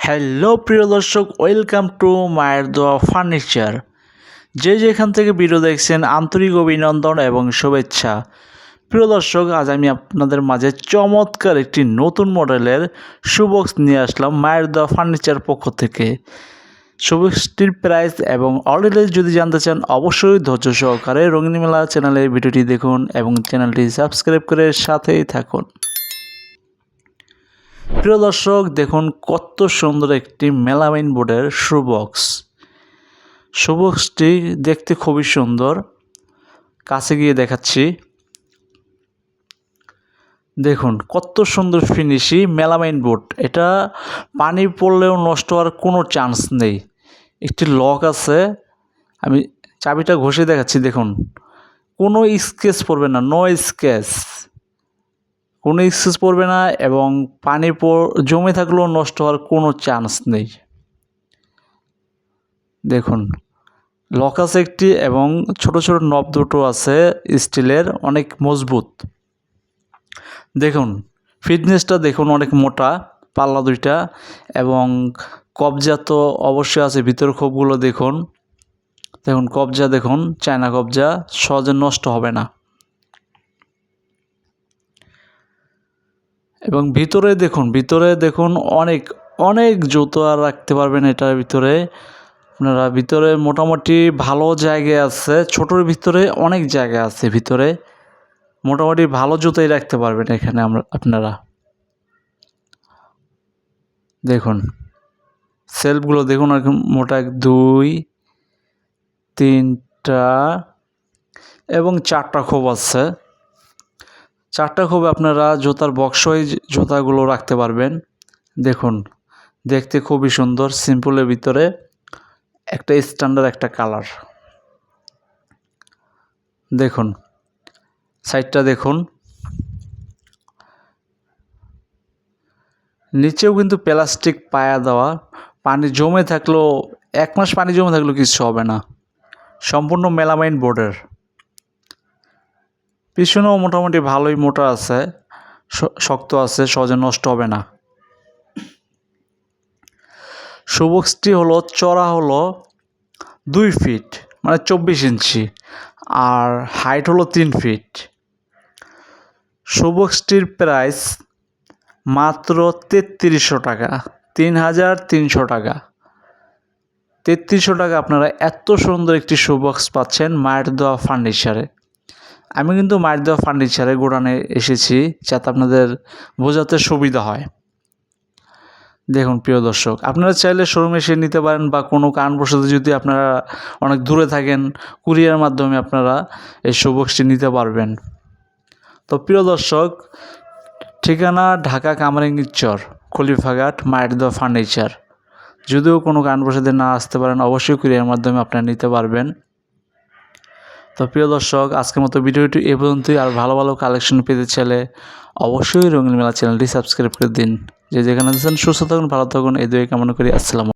Hello প্রিয় দর্শক, welcome to মায়ের দোয়া ফার্নিচার। যে যেখান থেকে ভিডিও দেখছেন আন্তরিক অভিনন্দন এবং শুভেচ্ছা। প্রিয় দর্শক, আজ আমি আপনাদের মাঝে চমৎকার একটি নতুন মডেলের শুবক্স নিয়ে আসলাম মায়ের দোয়া ফার্নিচার পক্ষ থেকে। শুবক্সটির প্রাইস এবং অর্ডার যদি জানতে চান অবশ্যই ধৈর্য সহকারে রঙিন মেলা চ্যানেলে ভিডিওটি দেখুন এবং চ্যানেলটি সাবস্ক্রাইব করে সাথেই থাকুন। প্রিয় দর্শক, দেখুন কত সুন্দর একটি মেলামাইন বোর্ডের শুবক্সটি দেখতে খুবই সুন্দর। কাছে গিয়ে দেখাচ্ছি, দেখুন কত সুন্দর ফিনিশি মেলামাইন বোর্ড। এটা পানি পড়লেও নষ্ট হওয়ার কোনো চান্স নেই। একটি লক আছে, আমি চাবিটা ঘষে দেখাচ্ছি। দেখুন কোনো স্কেচ পড়বে না, নো স্কেচ, কোনো স্কেচ পড়বে না এবং পানি জমে থাকলেও নষ্ট হওয়ার কোনো চান্স নেই। দেখুন লক আছে একটি এবং ছোট ছোট নব দুটো আছে স্টিলের, অনেক মজবুত। দেখুন ফিটনেসটা দেখুন, অনেক মোটা পাল্লা দুইটা এবং কবজা তো অবশ্যই আছে। ভিতর খোপগুলো দেখুন, দেখুন কবজা দেখুন, চায়না কবজা, সহজে নষ্ট হবে না। এবং ভিতরে দেখুন অনেক অনেক জুতো আর রাখতে পারবেন এটার ভিতরে। আপনারা ভিতরে মোটামুটি ভালো জায়গা আছে, ছোটোর ভিতরে অনেক জায়গা আছে, ভিতরে মোটামুটি ভালো জুতোই রাখতে পারবেন এখানে আপনারা। দেখুন সেলফগুলো দেখুন, আর মোটা 2, 3টা এবং 4টা খোপ আছে। 4টা খোপে আপনারা জুতার বক্সই জুতাগুলো রাখতে পারবেন। দেখুন দেখতে খুবই সুন্দর, সিম্পলের ভিতরে একটা স্ট্যান্ডার্ড একটা কালার। দেখুন সাইডটা দেখুন, নিচেও কিন্তু প্লাস্টিক পায়া দেওয়া। পানি জমে থাকলেও 1 মাস পানি জমে থাকলেও কিছু হবে না। সম্পূর্ণ মেলামাইন বোর্ডের। পিছনেও মোটামুটি ভালোই মোটা আছে, শক্ত আছে, সহজে নষ্ট হবে না। শুবক্সটি হলো চড়া হলো 2 ফিট মানে 24 ইঞ্চি, আর হাইট হলো 3 ফিট। শুবক্সটির প্রাইস মাত্র 3300 টাকা, 3300 টাকা। 3300 টাকা আপনারা এত সুন্দর একটি শুবক্স পাচ্ছেন মায়ের দোয়া ফার্নিচারে। আমি কিন্তু মায়ের দোয়া ফার্নিচারে গোডাউনে এসেছি যাতে আপনাদের বোঝাতে সুবিধা হয়। দেখুন প্রিয় দর্শক, আপনারা চাইলে শোরুমে এসে নিতে পারেন, বা কোনো কারণবশত যদি আপনারা অনেক দূরে থাকেন কুরিয়ার মাধ্যমে আপনারা এই শুবক্সটি নিতে পারবেন। তো প্রিয় দর্শক, ঠিকানা ঢাকা কামরাঙ্গীর চর, খলিফাঘাট, মায়ের দোয়া ফার্নিচার। যদিও কোনো কারণবশত না আসতে পারেন অবশ্যই কুরিয়ার মাধ্যমে আপনারা নিতে পারবেন। তো প্রিয় দর্শক, আজকের মতো ভিডিওটি এ পর্যন্তই। আর ভালো ভালো কালেকশন পেতে চাইলে অবশ্যই রঙিন মেলা চ্যানেলটি সাবস্ক্রাইব করে দিন। যে যেখানে আছেন সুস্থ থাকুন, ভালো থাকুন, এই দুই কামনা করি। আসসালামু